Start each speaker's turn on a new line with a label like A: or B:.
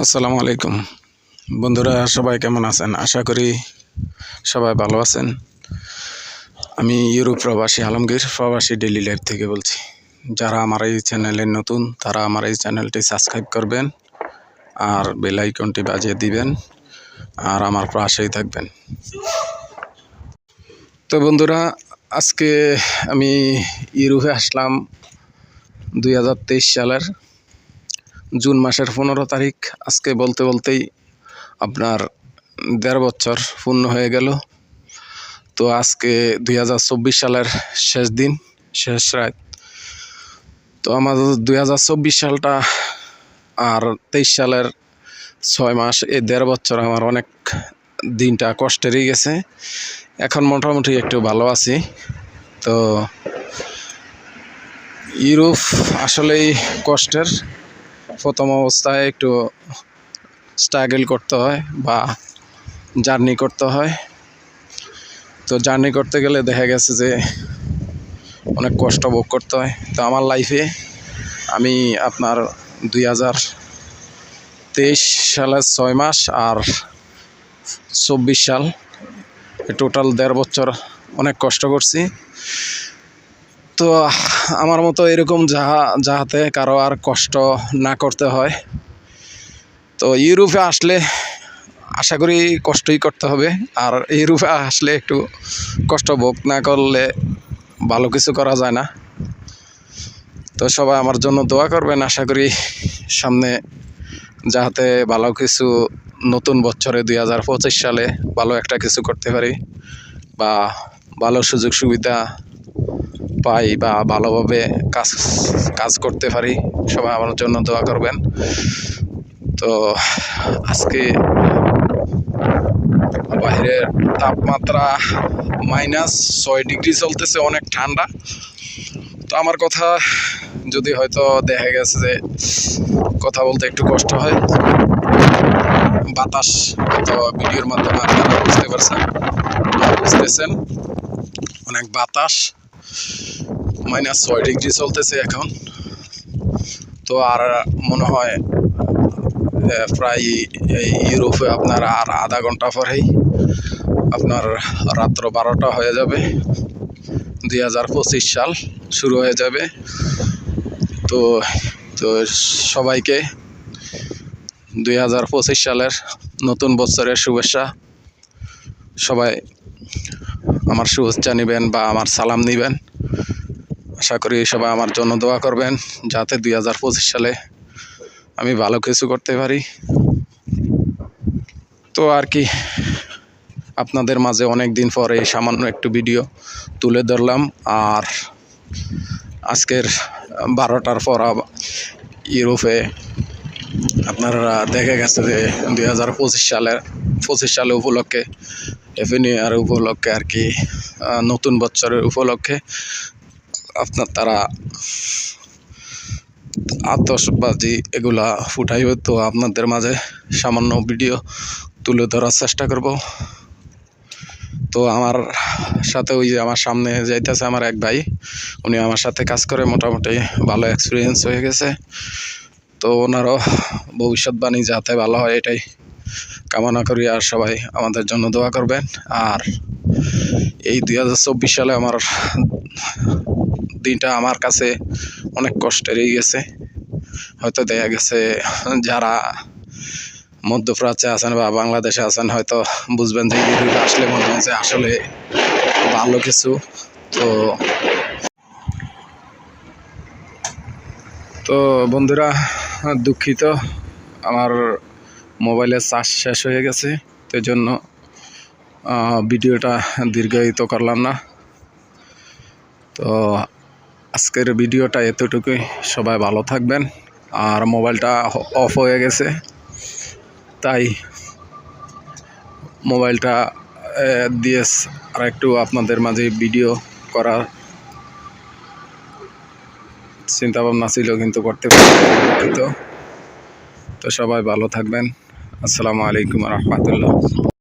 A: আসসালামু আলাইকুম বন্ধুরা, সবাই কেমন আছেন? আশা করি সবাই ভালো আছেন। আমি ইউরোপ প্রবাসী আলমগীর, প্রবাসী ডেইলি লাইফ থেকে বলছি। যারা আমার এই চ্যানেলে নতুন তারা আমার এই চ্যানেলটি সাবস্ক্রাইব করবেন আর বেল আইকনটি বাজিয়ে দিবেন আর আমার পাশেই থাকবেন। তো বন্ধুরা, আজকে আমি ইউরোপে আসলাম 2023 সালের জুন মাসের 15 তারিখ। আজকে বলতে বলতেই আপনার 1.5 বছর পূর্ণ হয়ে গেল। তো আজকে 2024 সালের শেষ দিন, শেষ রাত। তো আমাদের 2024 সালটা আর 23 সালের 6 মাস, এই 1.5 বছর আমার অনেক দিনটা কষ্টেরই গেছে। এখন মোটামুটি একটু ভালো আছি। তো ইউরোপ আসলেই কষ্টের। প্রথম অবস্থায় একটু স্ট্রাগল করতে হয় বা জার্নি করতে হয়। তো জার্নি করতে গেলে দেখা গেছে যে অনেক কষ্ট ভোগ করতে হয়। তো আমার লাইফে আমি আপনার 2023 সালের 6 মাস আর 24 সাল, টোটাল 1.5 বছর অনেক কষ্ট করছি। তো আমার মতো এরকম যাহাতে কারো আর কষ্ট না করতে হয়। তো ইউরোপে আসলে আশা করি কষ্টই করতে হবে, আর ইউরোপে আসলে একটু কষ্ট ভোগ না করলে ভালো কিছু করা যায় না। তো সবাই আমার জন্য দোয়া করবেন। আশা করি সামনে যাতে ভালো কিছু, নতুন বছরে 2025 সালে ভালো একটা কিছু করতে পারি বা ভালো সুযোগ সুবিধা পাই বা ভালোভাবে কাজ করতে পারি। সবাই আমার জন্য দোয়া করবেন। তো আজকে বাইরের তাপমাত্রা -6 ডিগ্রি চলতেছে, অনেক ঠান্ডা। তো আমার কথা যদি হয়তো দেখা গেছে যে কথা বলতে একটু কষ্ট হয়, বাতাস তো ভিডিওর মাধ্যমে আপনারা বুঝতেছেন অনেক বাতাস। -6 ডিগ্রি চলতেছে এখন। তো আর মনে হয় প্রায় ইউরোপে আপনার আর আধা ঘন্টা পরেই আপনার রাত্র 12টা হয়ে যাবে, 2025 সাল শুরু হয়ে যাবে। তো তো সবাইকে 2025 সালের নতুন বছরের শুভেচ্ছা। সবাই আমার শুভেচ্ছা নেবেন বা আমার সালাম নেবেন। আশা করি সবাই আমার জন্য দোয়া করবেন যাতে 2025 সালে আমি ভালো কিছু করতে পারি। তো আর কি, আপনাদের মাঝে অনেক দিন পরে সামান্য একটু ভিডিও তুলে ধরলাম। আর আজকের 12টার পর ইউরোপে আপনারা দেখা গেছে যে 2025 সালে উপলক্ষে, হ্যাপি নিউ ইয়ার উপলক্ষে আর কি, নতুন বছরের উপলক্ষে আপনার তারা আতশবাজি এগুলা ফুটাইবে। তো আপনাদের মাঝে সামান্য ভিডিও তুলে ধরার চেষ্টা করব। তো আমার সাথে ওই যে আমার সামনে যাইতেছে আমার এক ভাই, উনি আমার সাথে কাজ করে, মোটামুটি ভালো এক্সপিরিয়েন্স হয়ে গেছে। তো ওনারও ভবিষ্যৎবাণী যাতে ভালো হয় এটাই কামনা করি। আর সবাই আমাদের জন্য দোয়া করবেন। আর এই 2024 সালে আমার দিনটা আমার কাছে অনেক কষ্টেরই গেছে। হয়তো দেখা গেছে যারা মধ্যপ্রাচ্যে আছেন বা বাংলাদেশে আছেন হয়তো বুঝবেন যে ইউরোপে আসলে মনে হয় যে আসলে ভালো কিছু। তো বন্ধুরা, দুঃখিত, আমার মোবাইলের চার্জ শেষ হয়ে গেছে, তো জন্য ভিডিওটা দীর্ঘায়িত করলাম না। তো আজকের ভিডিওটা এতটুকুই। সবাই ভালো থাকবেন। আর মোবাইলটা অফ হয়ে গেছে, তাই মোবাইলটা দিয়ে আর একটু আপনাদের মাঝে ভিডিও করার চিন্তা ভাবনা ছিল, কিন্তু করতে পারি। তো সবাই ভালো থাকবেন। আসসালামু আলাইকুম রহমতুল্লাহ।